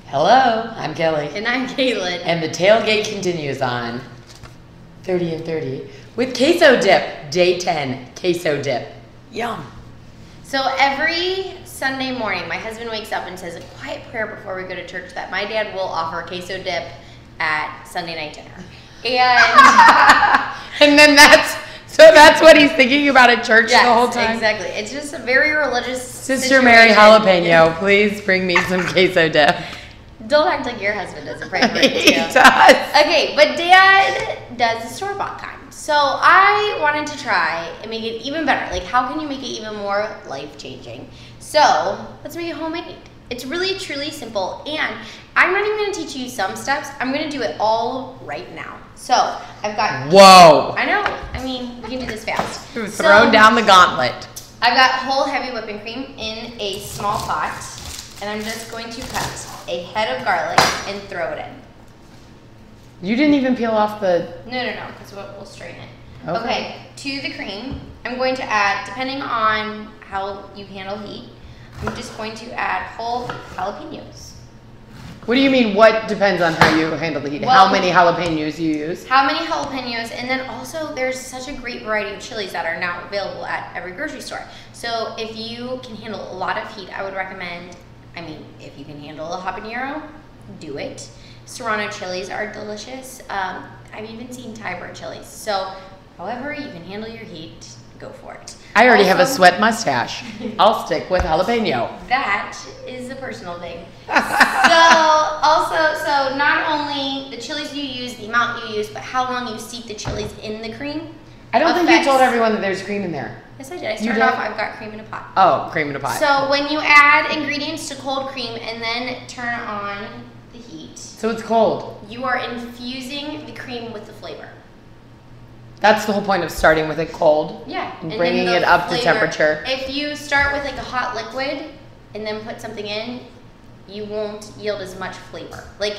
Hello, I'm Kelly. And I'm Caitlin. And the tailgate continues on 30 and 30 with Queso Dip, day 10, Queso Dip. Yum. So every Sunday morning, my husband wakes up and says a quiet prayer before we go to church that my dad will offer Queso Dip at Sunday night dinner. And then that's what he's thinking about at church the whole time? Exactly. It's just a very religious Sister Mary Jalapeno, please bring me some Queso Dip. Don't act like your husband doesn't pray for you. He does. Okay, but Dad does the store-bought kind. So I wanted to try and make it even better. Like, how can you make it even more life-changing? So let's make it homemade. It's really, truly simple. And I'm not even going to teach you some steps. I'm going to do it all right now. So I've got... Whoa. I know. I mean, we can do this fast. Throw down the gauntlet. I've got whole heavy whipping cream in a small pot. And I'm just going to cut a head of garlic and throw it in. You didn't even peel off the... No, because we'll strain it. Okay, to the cream, I'm going to add, depending on how you handle heat, I'm just going to add whole jalapenos. What do you mean, what depends on how you handle the heat? Well, how many jalapenos you use? How many jalapenos, and then also there's such a great variety of chilies that are now available at every grocery store. So if you can handle a lot of heat, I would recommend, if you can handle a habanero, do it. Serrano chilies are delicious. I've even seen Thai bird chilies. So however you can handle your heat, go for it. I already have a sweat mustache. I'll stick with jalapeno. That is a personal thing. So not only the chilies you use, the amount you use, but how long you steep the chilies in the cream. I don't think you told everyone that there's cream in there. Yes, I did. I started off, I've got cream in a pot. Oh, cream in a pot. So when you add ingredients to cold cream and then turn on the heat. So it's cold. You are infusing the cream with the flavor. That's the whole point of starting with it cold. Yeah. And bringing it up to temperature. If you start with like a hot liquid and then put something in, you won't yield as much flavor. Like,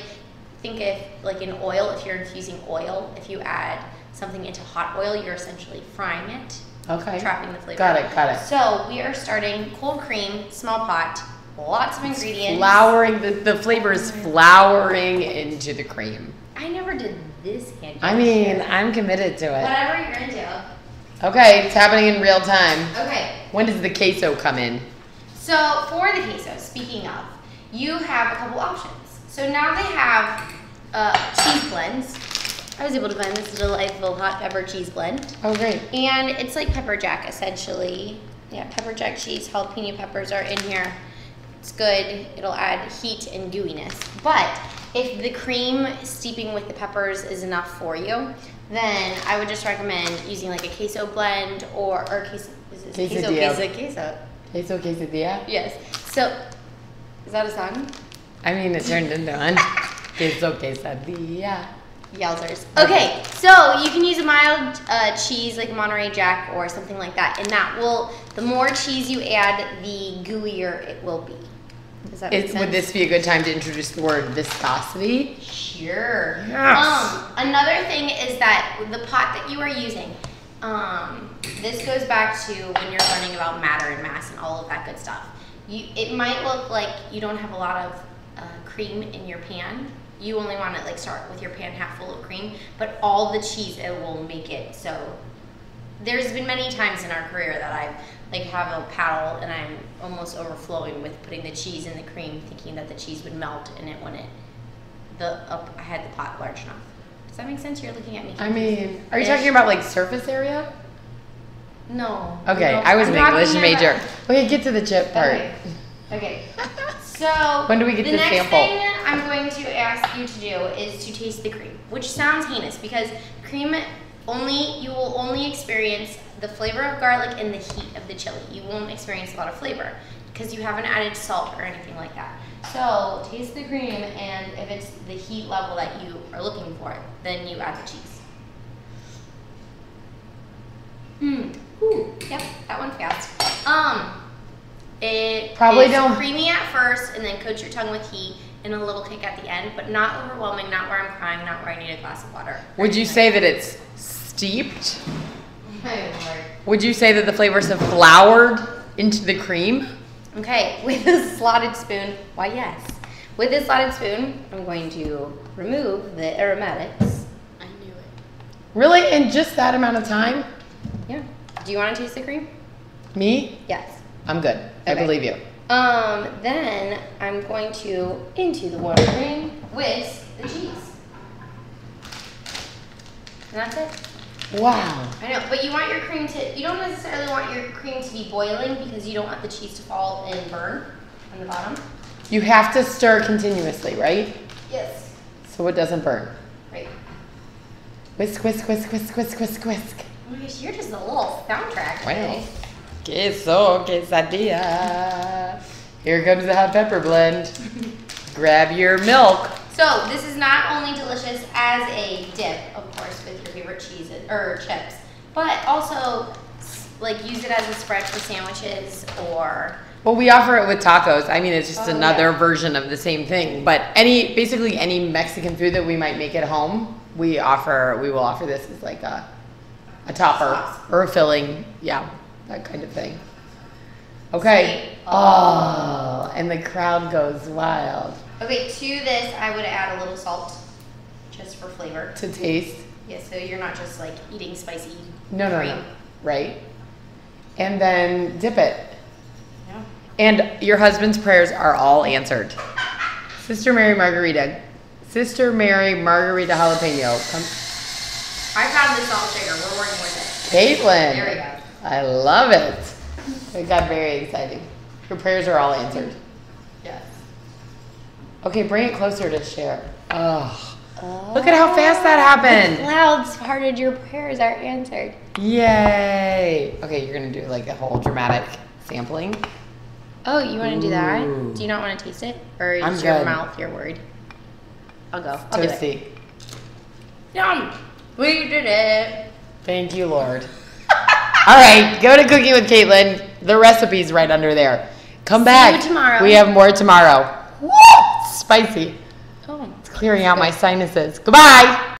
think if, like in oil, if you're infusing oil, if you add something into hot oil, you're essentially frying it. Okay. Trapping the flavor. Got it. So we are starting cold cream, small pot, lots of ingredients. Flowering, the flavor is flowering into the cream. I never did this hand. I'm committed to it. Whatever you're into. Okay, it's happening in real time. Okay. When does the queso come in? So for the queso, speaking of, you have a couple options. So now they have cheese blends. I was able to find this delightful hot pepper cheese blend. Oh, great. And it's like pepper jack, essentially. Yeah, pepper jack cheese, jalapeno peppers are in here. It's good. It'll add heat and gooiness. But if the cream steeping with the peppers is enough for you, then I would just recommend using like a queso blend or queso. Queso quesadilla? Yes. So, is that a song? It turned into one. Queso quesadilla. Yowzers. Okay, so you can use a mild cheese like Monterey Jack or something like that, and that will, the more cheese you add, the gooier it will be. Does that make sense? Would this be a good time to introduce the word viscosity? Sure. Yes. Another thing is that the pot that you are using, this goes back to when you're learning about matter and mass and all of that good stuff. It might look like you don't have a lot of cream in your pan. You only want to start with your pan half full of cream, but all the cheese, it will make it. So there's been many times in our career that I've have a paddle and I'm almost overflowing with putting the cheese in the cream, thinking that the cheese would melt, and it wouldn't. I had the pot large enough. Does that make sense? You're looking at me. Are you talking about surface area? No. Okay, I was an English major. Okay, get to the chip part. Okay. So when do we get the sample? next thing I'm going to ask you to do is to taste the cream, which sounds heinous because cream you will only experience the flavor of garlic and the heat of the chili. You won't experience a lot of flavor because you haven't added salt or anything like that. So taste the cream, and if it's the heat level that you are looking for, then you add the cheese. Ooh, yep, that one's fast. It is creamy at first, and then coat your tongue with heat and a little kick at the end, but not overwhelming, not where I'm crying, not where I need a glass of water. Would you say that it's steeped? My Lord. Would you say that the flavors have floured into the cream? Okay, with a slotted spoon, why yes. With this slotted spoon, I'm going to remove the aromatics. I knew it. Really? In just that amount of time? Yeah. Do you want to taste the cream? Me? Yes. I'm good. I believe you. Then I'm going to into the whipped cream with the cheese. And that's it. Wow. I know, but you want your cream to, you don't necessarily want your cream to be boiling because you don't want the cheese to fall and burn on the bottom. You have to stir continuously, right? Yes. So it doesn't burn. Right. Whisk, whisk, whisk, whisk, whisk, whisk, whisk. Oh my gosh, you're just a little soundtrack today. Wow. Queso, quesadilla. Here comes the hot pepper blend. Grab your milk. So this is not only delicious as a dip, of course, with your favorite cheese or chips, but also like use it as a spread for sandwiches or. Well, we offer it with tacos. I mean, it's just another version of the same thing. But basically any Mexican food that we might make at home, we will offer this as like a topper Sauce. or a filling. Yeah, that kind of thing. Okay. Oh, and the crowd goes wild. Okay, to this I would add a little salt, just for flavor. To taste. Yeah, so you're not just like eating spicy No. cream. Right. And then dip it. Yeah. And your husband's prayers are all answered. Sister Mary Margarita Jalapeno. Come. I found the salt shaker. We're working with it. Caitlin. There we go. I love it. It got very exciting. Your prayers are all answered. Yes. Okay, bring it closer to share. Oh. Look at how fast that happened. The clouds parted, your prayers are answered. Yay. Okay, you're going to do like a whole dramatic sampling. Oh, you want to do that? Ooh. Do you not want to taste it? Or is I'm your good. mouth, you're worried? I'll go. I'll do it. Toasty. Yum! We did it. Thank you, Lord. All right, go to Cooking with Caitlin. The recipe's right under there. Come back. See you tomorrow. We have more tomorrow. Woo! Spicy. Oh. It's clearing out my sinuses. Goodbye.